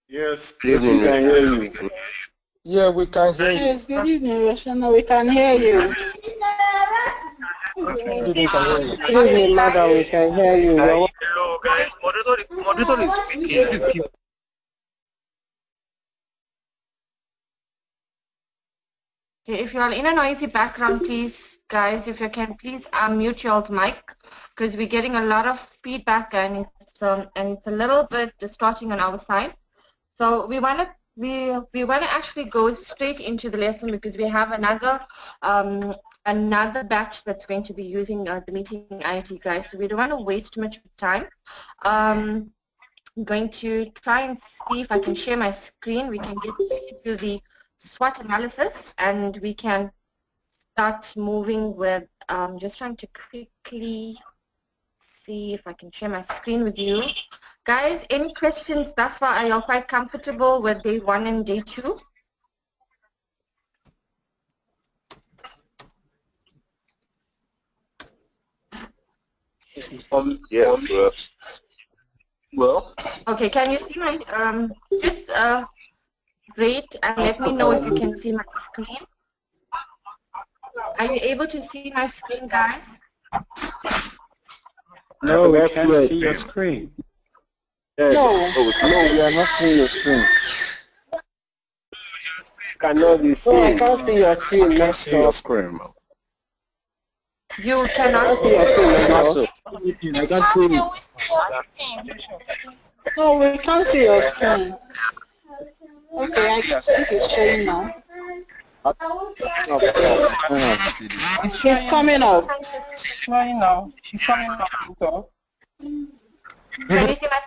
Yes, Good evening, we can hear you. Yeah, we can hear you. Yes, good evening, Roshana. We can hear you. Good evening, can hear you. Good evening, madam. We can hear you. hello guys. Moderator is speaking. Please keep. Okay, if you're in a noisy background, please, guys, if you can, please unmute y'all's mic, because we're getting a lot of feedback and it's a little bit distorting on our side. So we want to actually go straight into the lesson, because we have another batch that's going to be using the meeting IT, guys. So we don't want to waste too much time. I'm going to try and see if I can share my screen. We can get into the SWOT analysis, and we can start moving with just trying to quickly see if I can share my screen with you. Guys, any questions thus far? Are you all quite comfortable with day 1 and day 2? Yes. Well. Okay, can you see my, just rate and let me know if you can see my screen. Are you able to see my screen, guys? No, we can't see your screen. Yes. No, we are not seeing your screen. Cannot be seen. I can't see your screen. I can't see your screen. You cannot see your screen. I can't see it. No, we can't see your screen. Okay, I think it's showing now. It's coming up. It's showing now. It's coming up. Can you see my?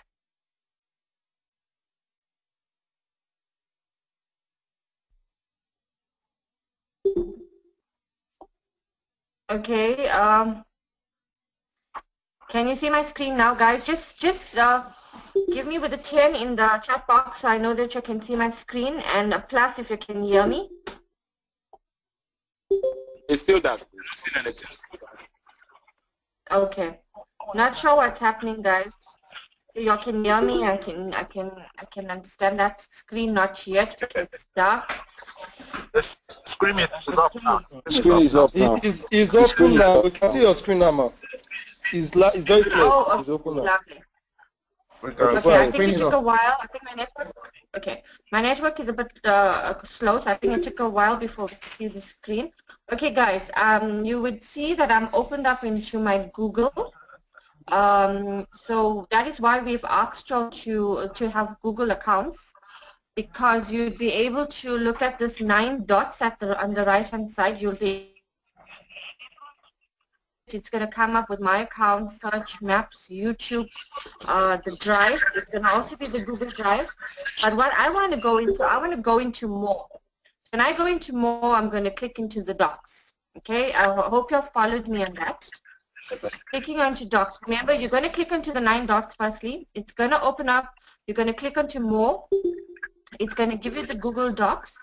Okay. Can you see my screen now, guys? Just give me with a 10 in the chat box so I know that you can see my screen, and a plus if you can hear me. It's still that. We don't see anything. Okay. Not sure what's happening, guys. You can hear me. I can understand that. Screen not yet. It's dark. The screen is up now. The screen is up now. It's open now. We can see your screen now, man. It's very clear. Oh, okay. It's open now. Lovely. Okay, I think it took a while. I think my network. Okay, my network is a bit slow, so I think it took a while before we see the screen. Okay, guys. You would see that I'm opened up into my Google. So that is why we've asked you to have Google accounts, because you'd be able to look at this 9 dots on the right hand side. You'll be, it's going to come up with my account, search, maps, YouTube, the drive. It's going to also be the Google Drive. But what I want to go into, more. When I go into more, I'm going to click into the docs. Okay, I hope you've followed me on that. Clicking onto docs. Remember, you're going to click onto the 9 dots firstly. It's going to open up. You're going to click onto more. It's going to give you the Google Docs.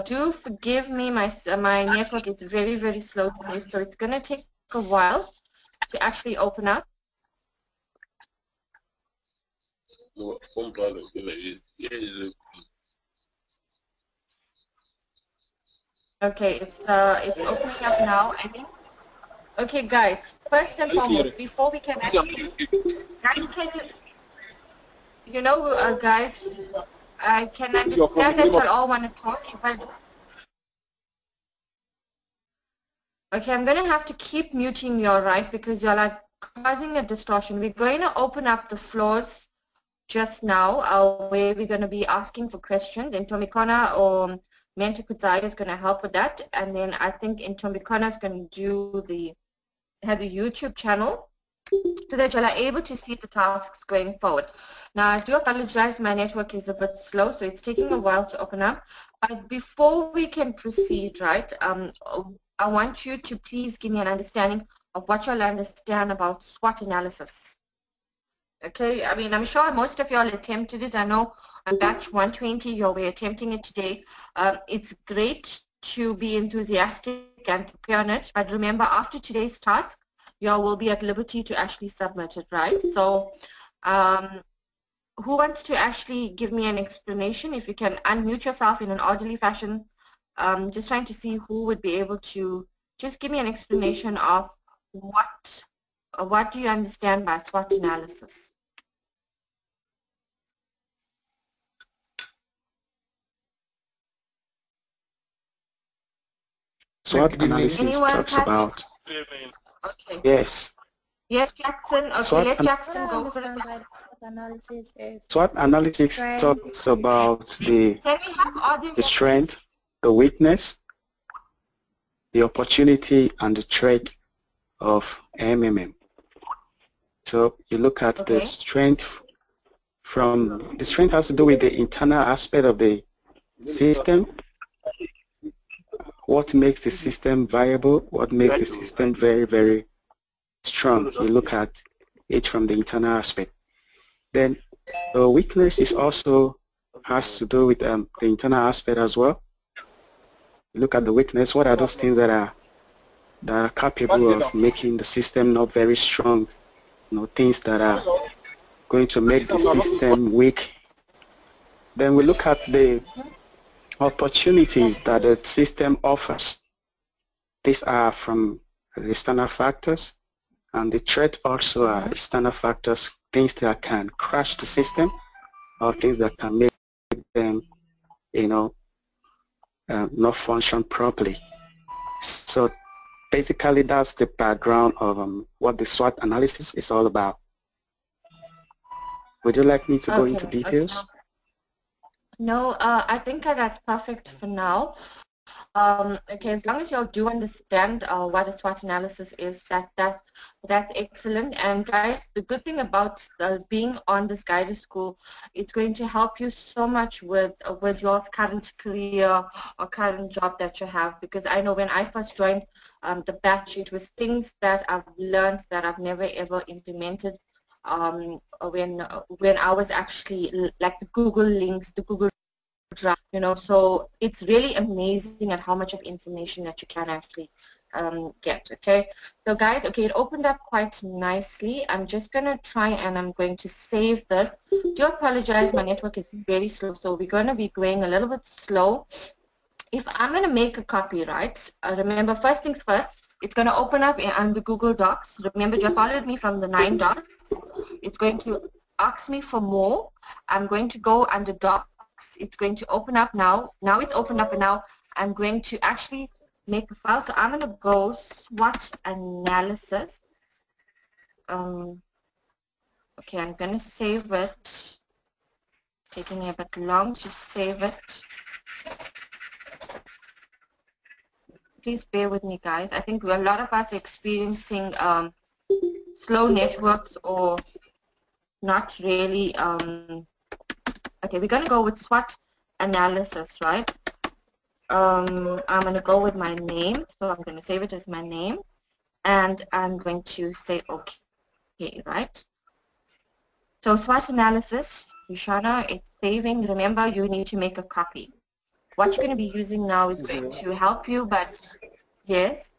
Do forgive me, my network is very, very slow today, so it's going to take a while to actually open up. Okay, it's opening up now, I think. Okay, guys, first and foremost, before we can actually, guys, can you know, guys, I can understand that you all want to talk, but okay, I'm going to have to keep muting you, all right, because you're like causing a distortion. We're going to open up the floors just now, where we're going to be asking for questions, and Tomikona or Mentor Kudzai is going to help with that, and then I think Tomikona is going to do the YouTube channel, so that you're able to see the tasks going forward. Now, I do apologize, my network is a bit slow, so it's taking a while to open up. But before we can proceed, right, I want you to please give me an understanding of what you'll understand about SWOT analysis. Okay, I mean, I'm sure most of y'all attempted it. I know on batch 120, you'll be attempting it today. It's great to be enthusiastic and prepare on it, but remember, after today's task, y'all will be at liberty to actually submit it, right? So who wants to actually give me an explanation? If you can unmute yourself in an orderly fashion, just trying to see who would be able to just give me an explanation of what do you understand by SWOT analysis? SWOT analysis Anyone talks have about, Okay. yes, Yes, Jackson. Okay, SWOT let Jackson go for it. Analysis is SWOT analysis strength. talks about the Can we have audio? the strength, the weakness, the opportunity, and the threat of MMM. So you look at the Okay. strength. The strength has to do with the internal aspect of the system. What makes the system viable? What makes the system very, very strong? You look at it from the internal aspect. Then the weakness is also has to do with the internal aspect as well. You look at the weakness. What are those things that are capable of making the system not very strong? You know, things that are going to make the system weak. Then we look at the opportunities that the system offers. These are from external factors, and the threat also are external factors, things that can crash the system or things that can make them, you know, not function properly. So basically that's the background of what the SWOT analysis is all about. Would you like me to go into details? Okay. No, I think that's perfect for now. Okay, as long as you all do understand what a SWOT analysis is, that's excellent. And guys, the good thing about being on this guided school, it's going to help you so much with your current career or current job that you have. Because I know when I first joined the batch, it was things that I've learned that I've never ever implemented. When I was actually like the Google links, the Google Drive, you know, so it's really amazing at how much of information that you can actually get. Okay, so guys, okay, it opened up quite nicely. I'm just gonna try and I'm going to save this. Do apologize, my network is very slow, so we're going to be going a little bit slow. If I'm going to make a copy, right, remember, first things first, it's going to open up on the Google Docs. Remember, you followed me from the 9 dots. It's going to ask me for more. I'm going to go under Docs. It's going to open up now. Now it's opened up, and now I'm going to actually make a file. So I'm going to go SWOT analysis. Okay, I'm going to save it. It's taking a bit long to save it. Please bear with me, guys. I think a lot of us are experiencing slow networks or not really. Okay, we're going to go with SWOT analysis, right? I'm going to go with my name. So I'm going to save it as my name. And I'm going to say okay, right? So SWOT analysis, Yushana, it's saving. Remember, you need to make a copy. What you're going to be using now is going to help you, but yes,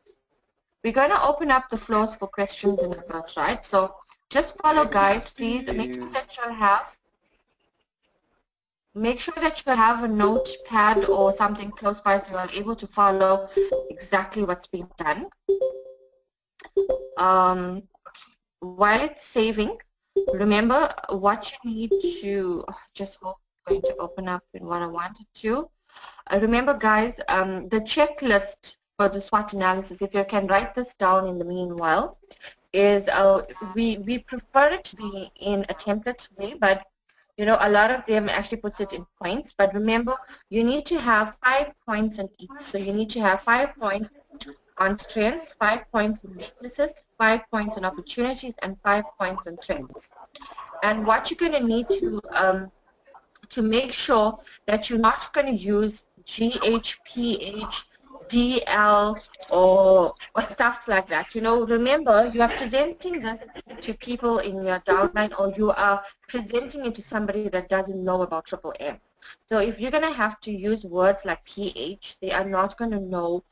we're going to open up the floors for questions in a bit, right? So just follow, guys, please. Make sure that you have a notepad or something close by so you are able to follow exactly what's being done. While it's saving, remember what you need to just hope it's going to open up in what I wanted to. Remember, guys, the checklist for the SWOT analysis, if you can write this down in the meanwhile, is we prefer it to be in a template way, but you know, a lot of them actually puts it in points. But remember, you need to have 5 points in each. So you need to have 5 points on strengths, 5 points in weaknesses, 5 points on opportunities, and 5 points on threats. And what you're going to need to make sure that you're not going to use GHPH, DL, or stuff like that. You know, remember, you are presenting this to people in your downline, or you are presenting it to somebody that doesn't know about Triple M. So if you're going to have to use words like PH, they are not going to know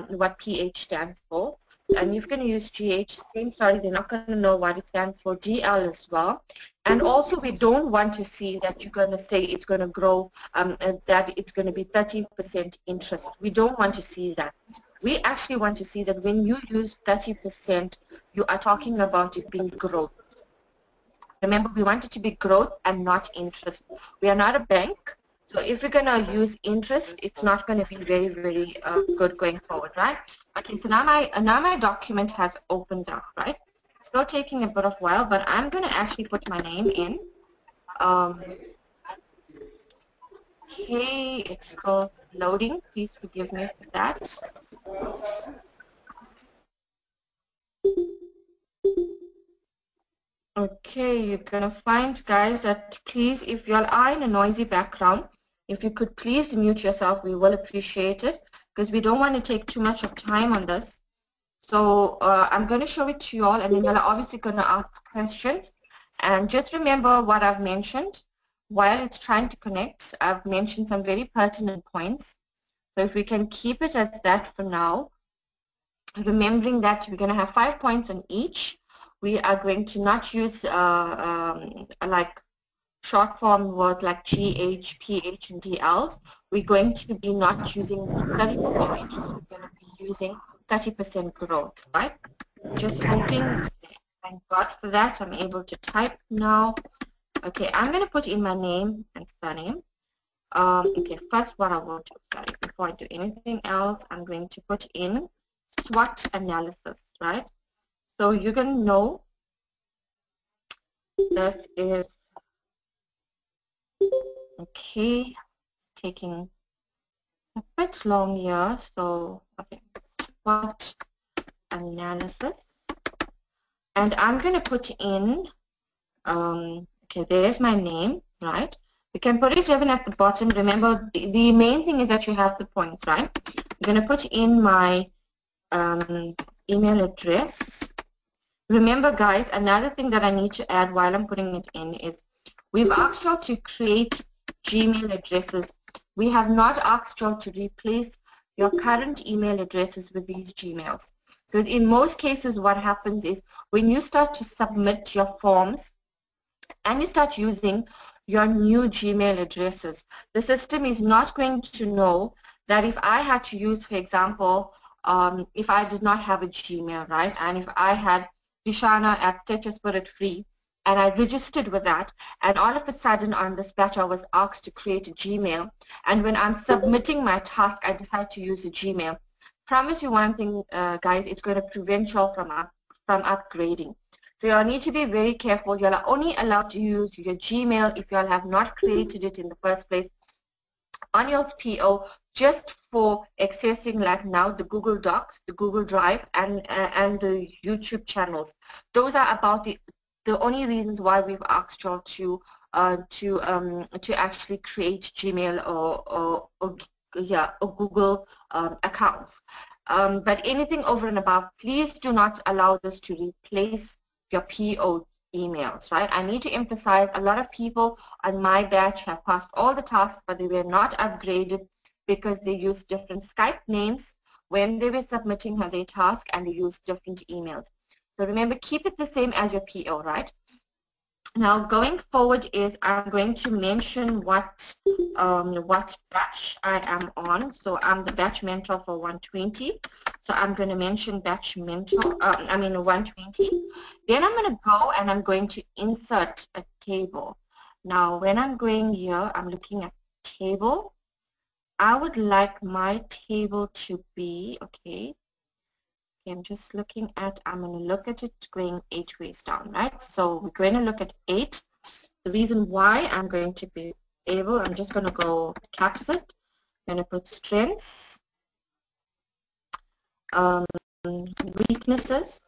what PH stands for. and you're going to use GH, same story, they're not going to know what it stands for, GL as well. And also we don't want to see that you're going to say it's going to grow, that it's going to be 30% interest. We don't want to see that. We actually want to see that when you use 30%, you are talking about it being growth. Remember, we want it to be growth and not interest. We are not a bank, so if we're going to use interest, it's not going to be very, very good going forward, right? Okay, so now my document has opened up, right? Still taking a bit of while, but I'm going to actually put my name in. Okay, it's still loading. Please forgive me for that. Okay, you're gonna find, guys, that please, if you are in a noisy background, if you could please mute yourself, we will appreciate it, because we don't want to take too much of time on this. So I'm going to show it to you all, and then you're obviously going to ask questions. And just remember what I've mentioned. While it's trying to connect, I've mentioned some very pertinent points. So if we can keep it as that for now, remembering that we're going to have 5 points on each. We are going to not use like short form words like GH, PH, and DLs. We're going to be not using 30% interest. We're going to be using 30% growth, right? Just hoping, thank God for that, I'm able to type now. Okay, I'm going to put in my name and surname. Okay, first what I will do, sorry, before I do anything else, I'm going to put in SWOT analysis, right? So you're going to know this is, okay, taking a bit long here, so, okay, SWOT analysis. And I'm going to put in, okay, there's my name, right? You can put it even at the bottom. Remember, the main thing is that you have the points, right? I'm going to put in my email address. Remember, guys, another thing that I need to add while I'm putting it in is we've asked you all to create Gmail addresses. We have not asked you all to replace your current email addresses with these Gmails. Because in most cases, what happens is when you start to submit your forms and you start using your new Gmail addresses, the system is not going to know that if I had to use, for example, if I did not have a Gmail, right, and if I had Vishana at Set Your Spirit Free, and I registered with that, and all of a sudden on this batch I was asked to create a Gmail, and when I'm submitting my task, I decide to use a Gmail. Promise you one thing, guys, it's going to prevent you all from upgrading. So you'll need to be very careful. You're only allowed to use your Gmail if you all have not created it in the first place on your PO, just for accessing, like now, the Google Docs, the Google Drive, and the YouTube channels. Those are about the only reasons why we've asked you all to actually create Gmail or Google accounts. But anything over and above, please do not allow this to replace your PO emails, right? I need to emphasize, a lot of people on my batch have passed all the tasks, but they were not upgraded because they used different Skype names when they were submitting their task, and they used different emails. So remember, keep it the same as your PO, right? Now, going forward is I'm going to mention what batch I am on. So I'm the batch mentor for 120. So I'm going to mention batch mentor, 120. Then I'm going to go and I'm going to insert a table. Now, when I'm going here, I'm looking at table. I would like my table to be, okay, I'm just looking at, I'm going to look at it going 8 ways down, right? So we're going to look at 8. The reason why I'm going to be able, I'm just going to go caps it. I'm going to put strengths, weaknesses,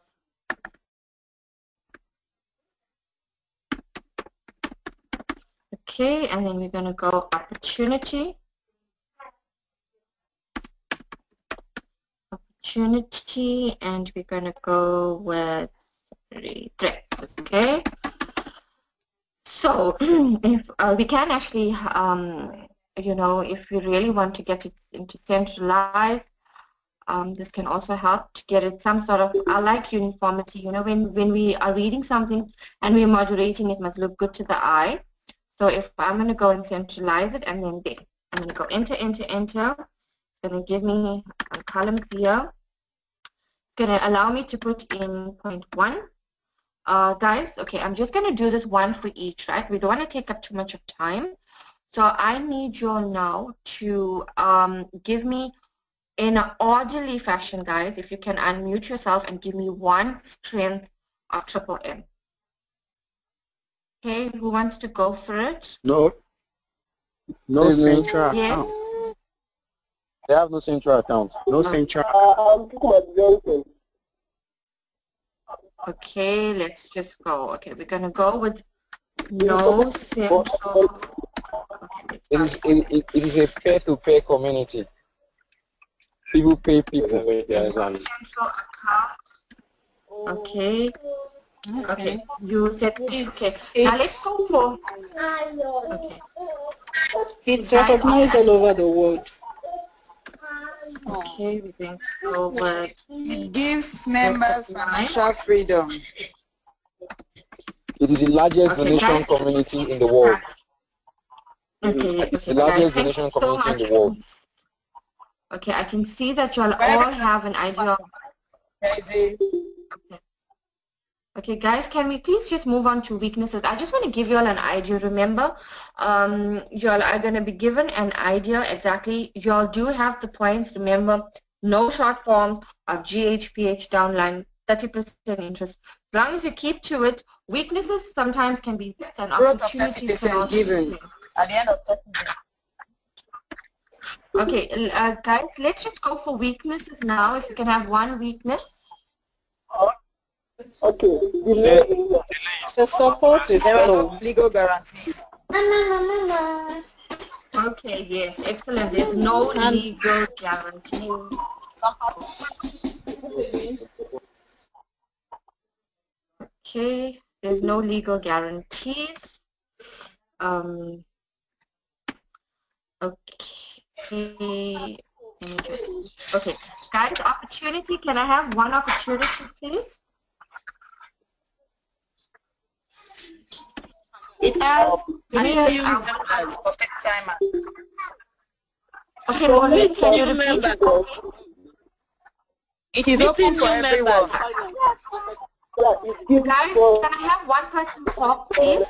okay, and then we're going to go opportunity, and we're going to go with threats, okay? So if we can actually, you know, if we really want to get it into centralized, This can also help to get it some sort of, I like uniformity, you know, when we are reading something and we're moderating, it must look good to the eye. So if I'm going to go and centralize it, and then I'm going to go enter. It's going to give me some columns here. It's going to allow me to put in point 1. Guys, okay, I'm just going to do this one for each, right? We don't want to take up too much of time. So I need you now to give me in an orderly fashion, guys, if you can unmute yourself and give me one strength of triple M. Okay, who wants to go for it? No central Yes. account. They have no central account. No central. Okay, let's just go. Okay, we're gonna go with no central. Okay, It is a peer-to-peer community. People pay people with their central account. Okay. Okay. You said okay. Now let's go for. Okay. It's recognized all over the world. Okay, we're going to go with. It gives members financial freedom. It is the largest donation community in the world. Okay, It's the largest donation community in the world. Okay, I can see that you all have an idea. Okay, guys, can we please just move on to weaknesses? I just want to give you all an idea. Remember, you all are going to be given an idea exactly. You all do have the points. Remember, no short forms of GHPH downline, 30% interest. As long as you keep to it, weaknesses sometimes can be an opportunity. Given at the end of 30 days. Okay, guys, let's just go for weaknesses now. If you can have one weakness. Okay. The support is slow. Legal guarantees. Okay, yes, excellent. There's no legal guarantee. Okay, there's no legal guarantees. Okay. Okay, guys, opportunity. Can I have one opportunity, please? It has members for time. Okay, Maureen, can you repeat it, please? It is open for everyone. Guys, can I have one person talk, please?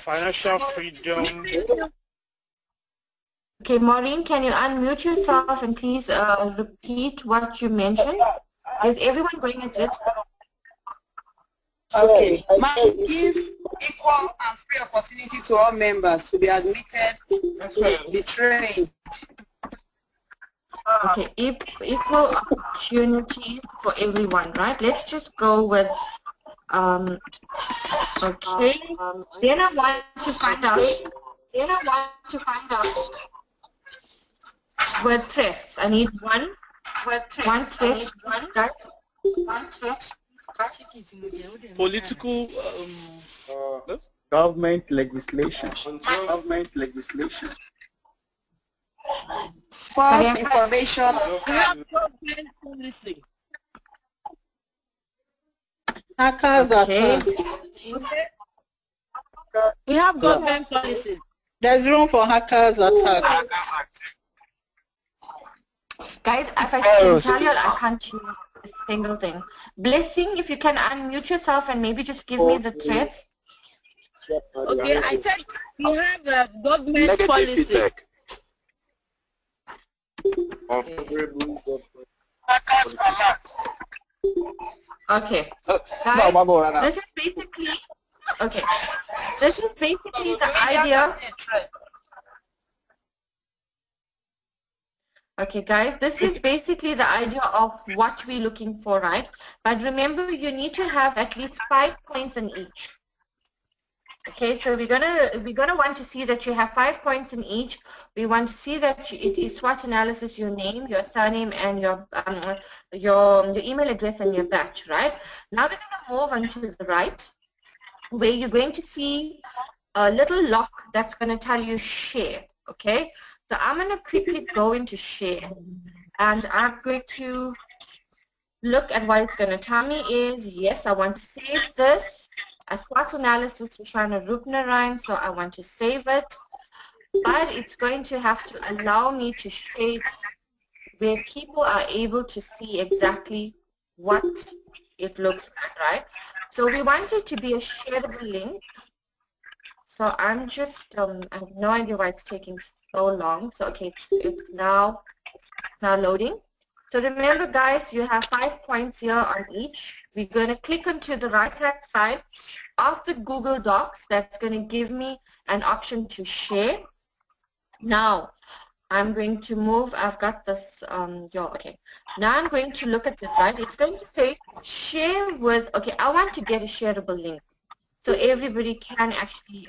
Financial freedom. Okay, Maureen, can you unmute yourself and please repeat what you mentioned? Is everyone going at it? Okay. It gives equal and free opportunity to all members to be admitted, Okay. be trained. Okay, equal opportunities for everyone, right? Let's just go with, okay. Then I want to find out, word threats. I need one threat, guys. One threat. Political Government legislation. Government legislation. False information. Hackers attack. We have government policies. There's room for hackers attack. Guys, if I can tell you, I can't choose a single thing. Blessing, if you can unmute yourself and maybe just give me the threats. Okay, I said we have a government policy. feedback. Okay, guys, this is basically, okay, this is basically the idea. Okay, guys, this is basically the idea of what we're looking for, right? But remember, you need to have at least 5 points in each. Okay, so we're gonna want to see that you have 5 points in each. We want to see that it is SWOT analysis, your name, your surname, and your email address and your batch, right? Now we're gonna move on to the right, where you're going to see a little lock that's gonna tell you share. Okay, So I'm going to quickly go into share, and I'm going to look at what it's going to tell me is, yes, I want to save this. A SWOT analysis for Shana Rupnarayan, so I want to save it. But it's going to have to allow me to share where people are able to see exactly what it looks like, right? So we want it to be a shareable link. So I'm just, I have no idea why it's taking so long. So okay, it's now loading. So remember guys, you have 5 points here on each. We're going to click onto the right-hand side of the Google Docs. That's going to give me an option to share. Now, I'm going to move, I've got this, okay. Now I'm going to look at it, right? It's going to say share with, okay, I want to get a shareable link. So everybody can actually,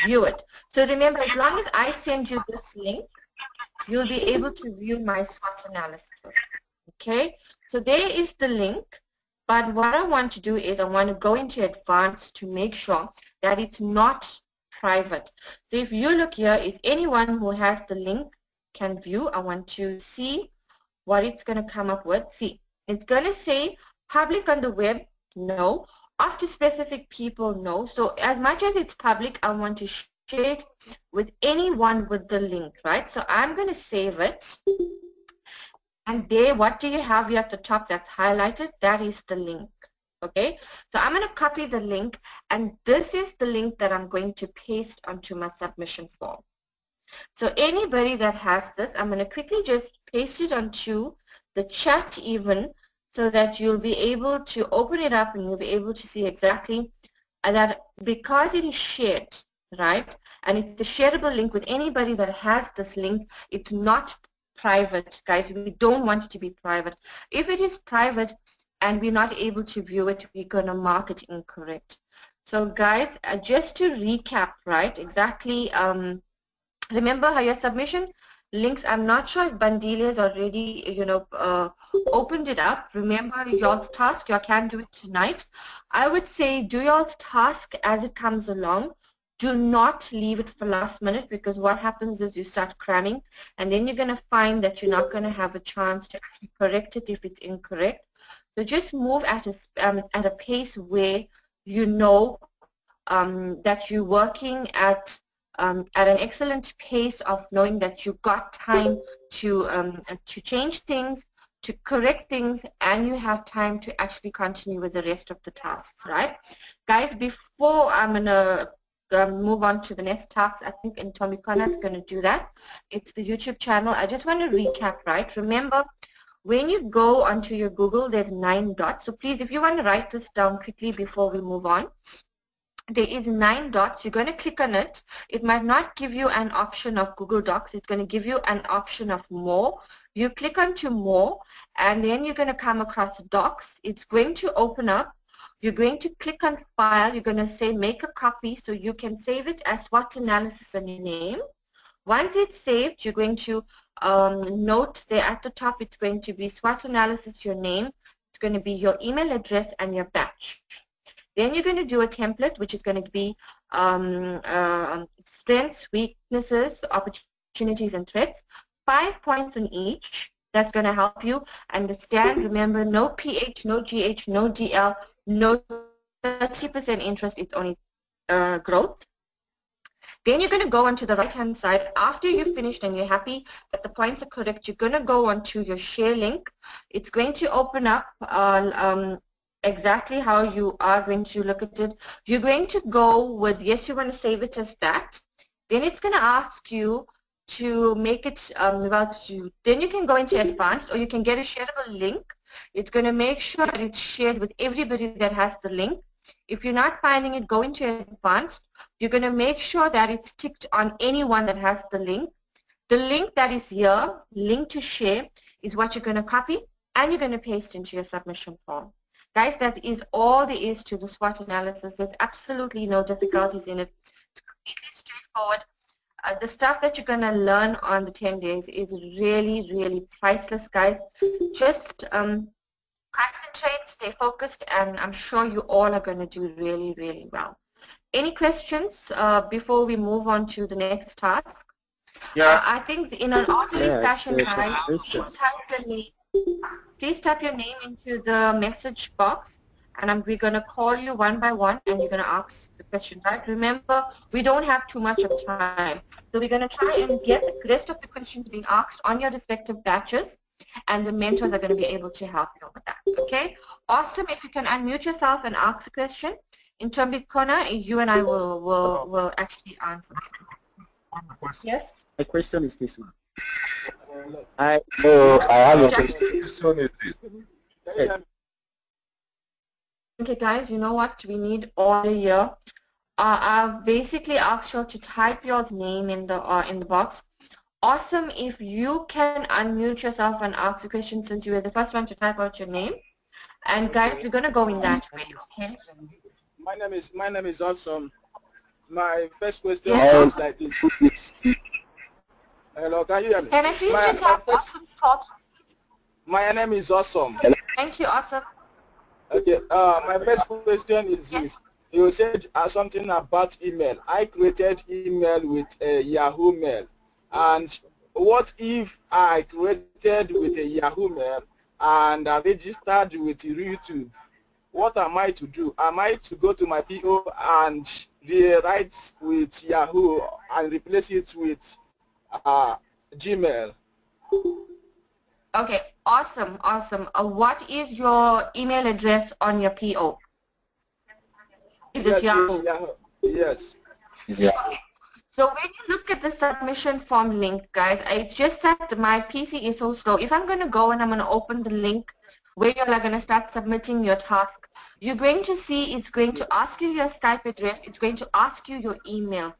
view it. So remember, as long as I send you this link, you'll be able to view my SWOT analysis. Okay, so there is the link, but what I want to do is I want to go into advanced to make sure that it's not private. So if you look here, is anyone who has the link can view. I want to see what it's going to come up with. See, it's going to say public on the web, no. Off to specific people, no. So as much as it's public, I want to share it with anyone with the link, right? So I'm going to save it. And there, what do you have here at the top that's highlighted? That is the link. Okay, so I'm going to copy the link, and this is the link that I'm going to paste onto my submission form. So anybody that has this, I'm going to quickly just paste it onto the chat even, so that you'll be able to open it up and you'll be able to see exactly that, because it is shared, right? And it's the shareable link with anybody that has this link. It's not private, guys. We don't want it to be private. If it is private and we're not able to view it, we're going to mark it incorrect. So guys, just to recap, right, exactly, remember how your submission links, I'm not sure if Bandilia has already, opened it up. Remember y'all's task, y'all can do it tonight. I would say do y'all's task as it comes along. Do not leave it for last minute, because what happens is you start cramming, and then you're going to find that you're not going to have a chance to actually correct it if it's incorrect. So just move at a pace where you know that you're working at an excellent pace of knowing that you've got time to change things, to correct things, and you have time to actually continue with the rest of the tasks, right? Guys, before I'm going to move on to the next task, I think Ntomikona is going to do that. It's the YouTube channel. I just want to recap, right? Remember, when you go onto your Google, there's 9 dots. So please, if you want to write this down quickly before we move on, there is 9 dots. You're going to click on it. It might not give you an option of Google Docs. It's going to give you an option of more. You click onto more, and then you're going to come across Docs. It's going to open up. You're going to click on File. You're going to say Make a Copy, so you can save it as SWOT analysis and your name. Once it's saved, you're going to note there at the top, it's going to be SWOT analysis, your name. It's going to be your email address and your batch. Then you're going to do a template, which is going to be strengths, weaknesses, opportunities, and threats. 5 points on each. That's going to help you understand. Remember, no PH, no GH, no DL, no 30% interest. It's only growth. Then you're going to go onto the right-hand side. After you've finished and you're happy that the points are correct, you're going to go onto your share link. It's going to open up exactly how you are going to look at it. You're going to go with, yes, you want to save it as that. Then it's going to ask you to make it then you can go into advanced, or you can get a shareable link. It's going to make sure that it's shared with everybody that has the link. If you're not finding it, go into advanced. You're going to make sure that it's ticked on anyone that has the link. The link that is here, link to share, is what you're going to copy and you're going to paste into your submission form. Guys, that is all there is to the SWOT analysis. There's absolutely no difficulties in it. It's completely straightforward. The stuff that you're going to learn on the 10 days is really, really priceless, guys. Just concentrate, stay focused, and I'm sure you all are going to do really, really well. Any questions before we move on to the next task? Yeah. I think in an orderly fashion, there's a guys, question. please type your name into the message box, and we're going to call you one by one, and you're going to ask the question, right? Remember, we don't have too much of time, so we're going to try and get the rest of the questions being asked on your respective batches, and the mentors are going to be able to help you with that, okay? Awesome. If you can unmute yourself and ask a question, in Kona, you and I will actually answer. Yes? My question is this one. I have a question. Yes. Okay, guys, you know what? We need order here. I've basically asked you to type your name in the box. Awesome. If you can unmute yourself and ask a question, since you were the first one to type out your name. And guys, we're gonna go in that way, okay? My name is Awesome. My first question Yes. is like this. Hello, can you hear me? Can I please just have Awesome talk? My name is Awesome. Thank you, Awesome. Okay, my first question is this. You said something about email. I created email with a Yahoo Mail. And what if I created with a Yahoo Mail and I registered with YouTube? What am I to do? Am I to go to my PO and rewrite with Yahoo and replace it with Gmail? Okay, awesome. What is your email address on your PO? Is it Yahoo? Yes. So when you look at the submission form link, guys, it's just that my PC is so slow. If I'm going to go and I'm going to open the link where you're going to start submitting your task, you're going to see it's going to ask you your Skype address. It's going to ask you your email.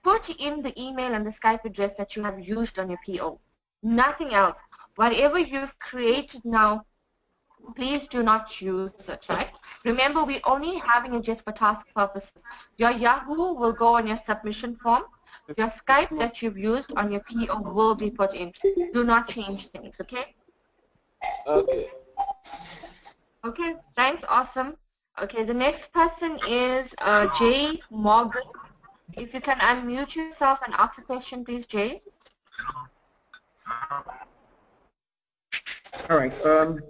Put in the email and the Skype address that you have used on your PO. Nothing else. Whatever you've created now, please do not use it, right? Remember, we're only having it just for task purposes. Your Yahoo will go on your submission form. Your Skype that you've used on your PO will be put in. Do not change things, okay? Okay. Okay, thanks, Awesome. Okay, the next person is Jay Morgan. If you can unmute yourself and ask a question, please, Jay. All right.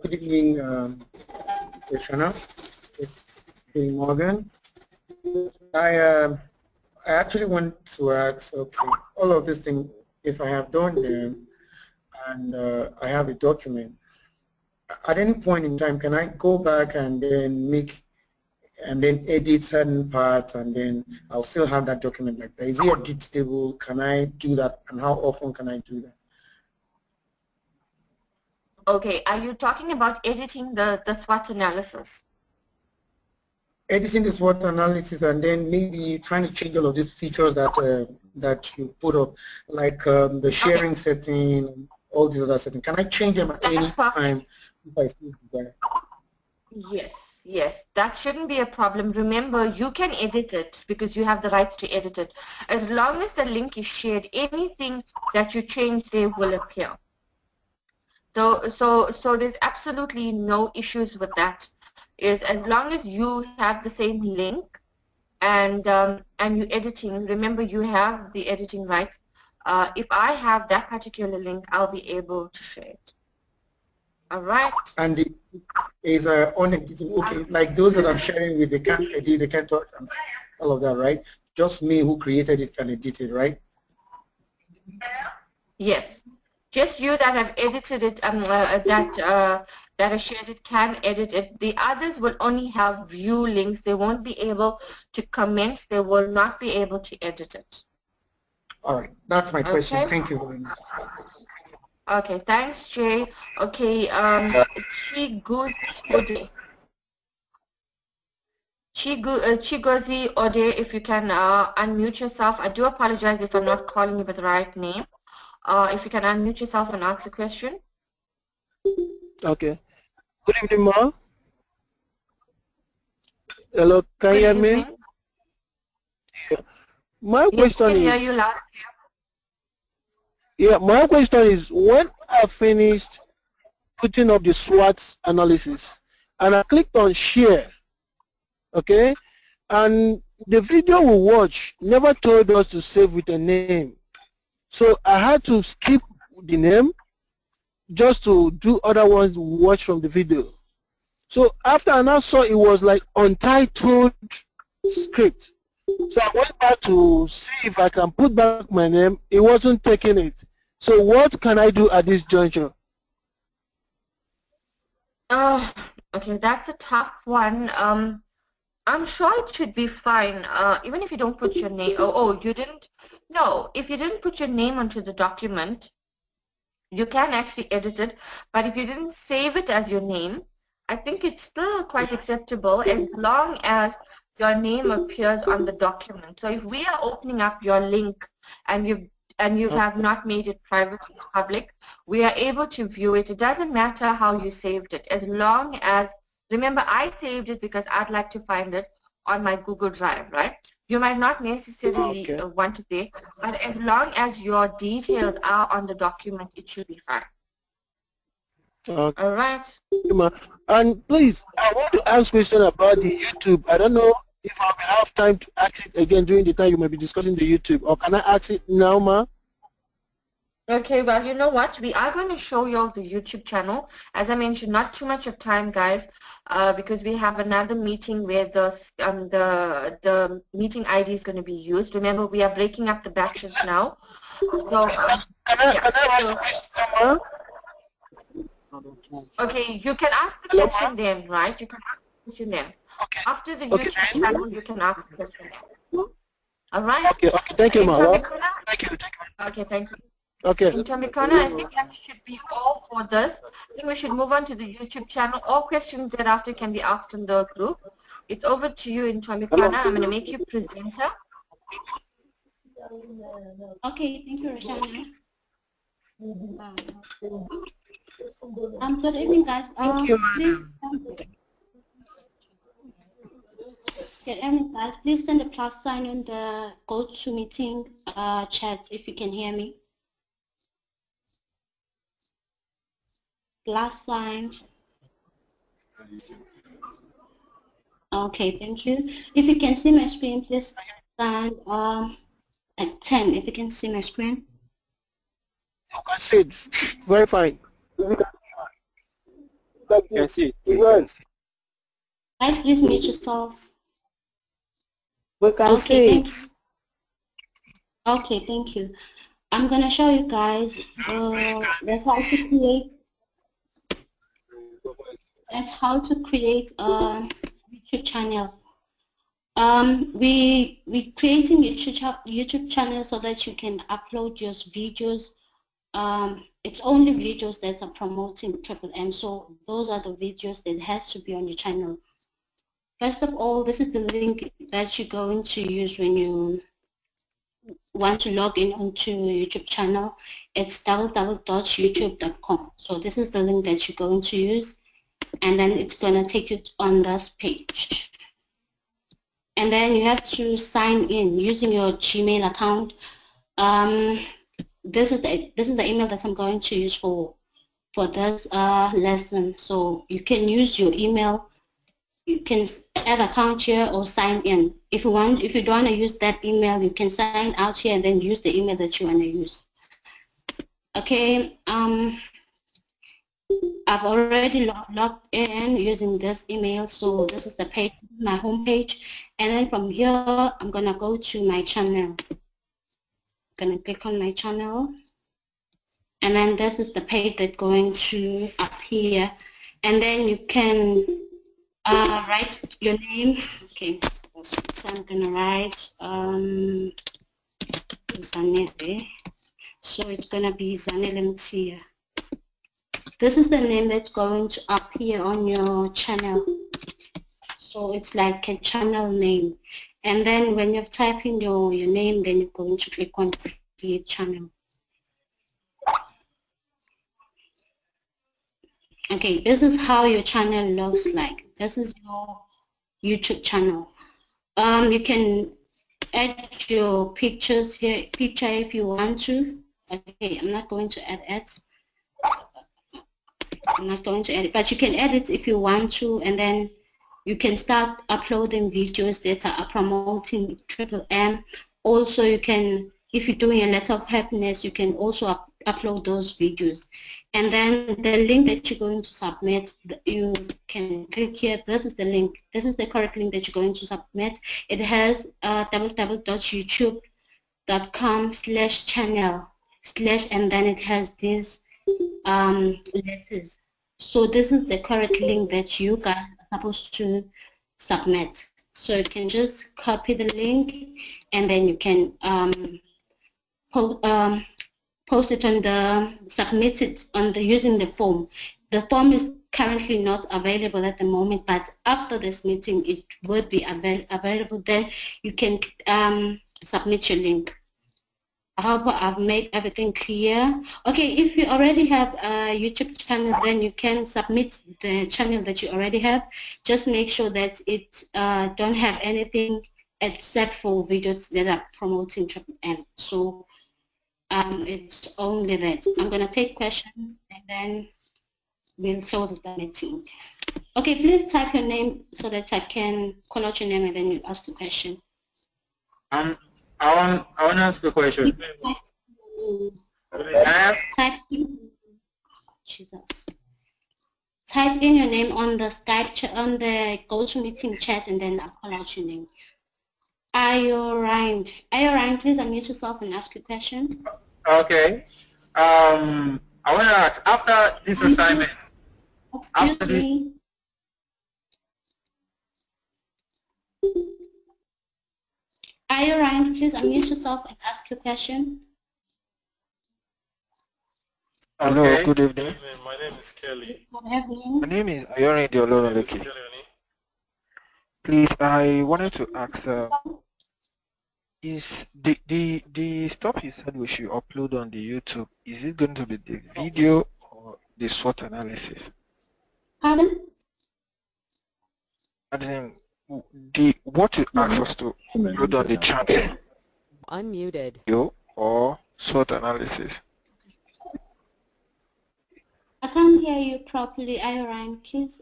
Good evening, Shana. It's Jay Morgan. I actually want to ask, okay, all of this thing, if I have done them and I have a document, at any point in time, can I go back and then edit certain parts, and then I'll still have that document like that? Is it editable? Can I do that, and how often can I do that? Okay, are you talking about editing the SWOT analysis? Editing the SWOT analysis, and then maybe trying to change all of these features that that you put up, like the sharing setting, all these other settings. Can I change them at any time if I see there? Yes, that shouldn't be a problem. Remember, you can edit it because you have the rights to edit it. As long as the link is shared, anything that you change there will appear. So there's absolutely no issues with that. Is as long as you have the same link and you're editing. Remember, you have the editing rights. If I have that particular link, I'll be able to share it. All right. And it is uneditable. Okay, like those that I'm sharing with, they can't edit, they can't touch, and all of that, right? Just me who created it can edit it, right? Yes. Just you that have edited it, that have shared it can edit it. The others will only have view links. They won't be able to comment. They will not be able to edit it. All right, that's my question. Okay. Thank you very much. Okay, thanks, Jay. Okay, Chigozi Ode, if you can unmute yourself. I do apologize if I'm not calling you by the right name. If you can unmute yourself and ask a question. Okay. Good evening, Ma. Hello, can you hear me? Yeah. My question is. Yes, I can hear you loud. Yeah, my question is, when I finished putting up the SWOT analysis and I clicked on share, okay, and the video we watched never told us to save with a name. So I had to skip the name just to do other ones watch from the video. So after I now saw it was like untitled script. So I went back to see if I can put back my name. It wasn't taking it. So what can I do at this juncture? Okay, that's a tough one. I'm sure it should be fine. Even if you don't put your name. Oh, you didn't? No, if you didn't put your name onto the document, you can actually edit it. But if you didn't save it as your name, I think it's still quite acceptable as long as your name appears on the document. So if we are opening up your link and you have not made it private or public, we are able to view it. It doesn't matter how you saved it, as long as, remember, I saved it because I'd like to find it on my Google Drive, right? You might not necessarily want it there, but as long as your details are on the document, it should be fine. Okay. All right. And please, I want to ask a question about the YouTube. I don't know if I will have time to ask it again during the time you may be discussing the YouTube, or can I ask it now, ma? Okay, well, you know what? We are going to show you all the YouTube channel. As I mentioned, not too much of time, guys, because we have another meeting where the meeting ID is going to be used. Remember, we are breaking up the batches now. So, okay, you can ask the question then, right? You can ask the question then. Okay. After the YouTube channel, you can ask the question then. All right? Okay, thank you, ma. Thank you. Okay, thank you. Okay. In Tomikona, I think that should be all for this. I think we should move on to the YouTube channel. All questions thereafter can be asked in the group. It's over to you in Tomikona. I'm going to make you presenter. Okay, thank you, Roshana. Good evening, guys. Thank you, Please, good evening, guys. Please send a plus sign on the GoToMeeting chat if you can hear me. Plus sign. Okay, thank you. If you can see my screen, please stand at 10. If you can see my screen. You can see it. Very fine. You can see it. Guys, please mute yourselves. We can see it. Okay, thank you. I'm gonna show you guys that's how to create a YouTube channel. We creating YouTube channel so that you can upload your videos. It's only videos that are promoting Triple M, so those are the videos that has to be on your channel. First of all, this is the link that you're going to use when you want to log in onto your YouTube channel. It's www.youtube.com. So this is the link that you're going to use, and then it's going to take you on this page. And then you have to sign in using your Gmail account. This is the email that I'm going to use for this lesson. So you can use your email. You can add account here or sign in. If you don't want to use that email, you can sign out here and then use the email that you want to use. Okay. I've already logged in using this email, so this is the page, my home page, and then from here I'm gonna go to my channel. I'm gonna click on my channel, and then this is the page that's going to appear, and then you can write your name. Okay, so I'm gonna write Zanele. So it's gonna be Zanele Mtia. This is the name that's going to appear on your channel. So it's like a channel name. And then when you've typed in your name, then you're going to click on create channel. Okay, this is how your channel looks like. This is your YouTube channel. You can add your pictures here, picture if you want to. Okay, I'm not going to add it. I'm not going to edit, but you can edit if you want to, and then you can start uploading videos that are promoting Triple M. Also, you can, if you're doing a letter of happiness, you can also upload those videos. And then the link that you're going to submit, you can click here. This is the link. This is the correct link that you're going to submit. It has www.youtube.com/channel/ and then it has these letters. So this is the correct link that you guys are supposed to submit. So you can just copy the link and then you can post it on the, submit it on the, using the form. The form is currently not available at the moment, but after this meeting it would be available. Then you can submit your link. I hope I've made everything clear. Okay, if you already have a YouTube channel, then you can submit the channel that you already have. Just make sure that it don't have anything except for videos that are promoting Triple M. So it's only that. I'm gonna take questions and then we'll close the meeting. Okay, please type your name so that I can call out your name and then you ask the question. I want to ask a question. Type in your name on the Skype chat, on the GoToMeeting chat, and then I'll call out your name. Ayorine, please unmute yourself and ask your question. Okay. I want to ask, after this assignment, Excuse me. Ryan, please unmute yourself and ask your question. Hello, okay. Good evening. My name is Kelly. Good evening. My name is Ayori Dioloroleki. Please, I wanted to ask, is the stuff you said we should upload on the YouTube, is it going to be the video or the SWOT analysis? Pardon? I think what you asked us to upload on the channel. Unmuted. Video or SWOT analysis? I can't hear you properly, Irene. Please,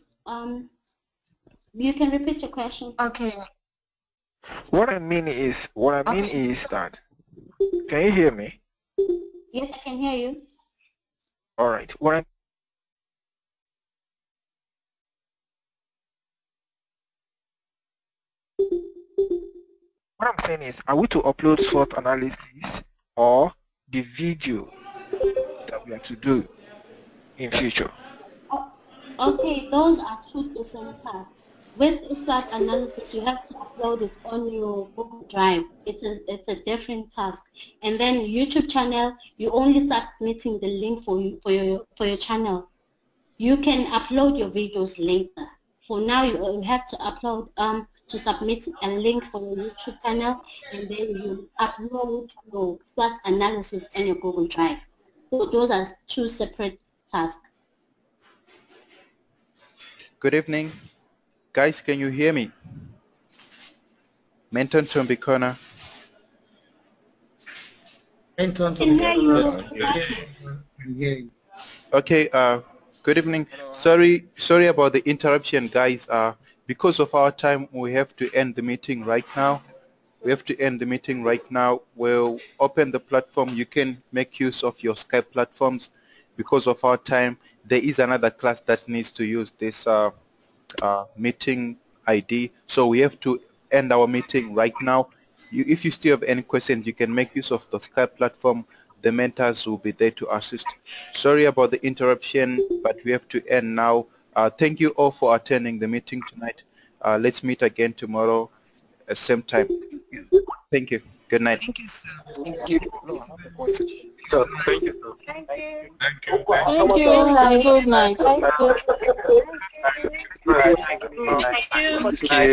you can repeat your question. Okay. What I mean is that, can you hear me? Yes, I can hear you. All right. What I'm saying is, are we to upload SWOT analysis or the video that we are to do in future? Okay, those are two different tasks. With SWOT analysis, you have to upload it on your Google Drive. It's a different task. And then YouTube channel, you only start submitting the link for your channel. You can upload your videos later. For now, you have to upload to submit a link for your YouTube channel, and then you upload your SWOT analysis on your Google Drive. So those are two separate tasks. Good evening. Guys, can you hear me? Menton Tombikona. Menton Tombikona. Okay, good evening. Sorry about the interruption, guys. Because of our time, we have to end the meeting right now. We'll open the platform. You can make use of your Skype platforms. Because of our time, there is another class that needs to use this meeting ID. So we have to end our meeting right now. If you still have any questions, you can make use of the Skype platform. The mentors will be there to assist. Sorry about the interruption, but we have to end now. Thank you all for attending the meeting tonight. Let's meet again tomorrow at same time. Thank you. Good night. Thank you, sir. Thank you. Thank you. Thank you. Thank you. Have a good night. Thank you.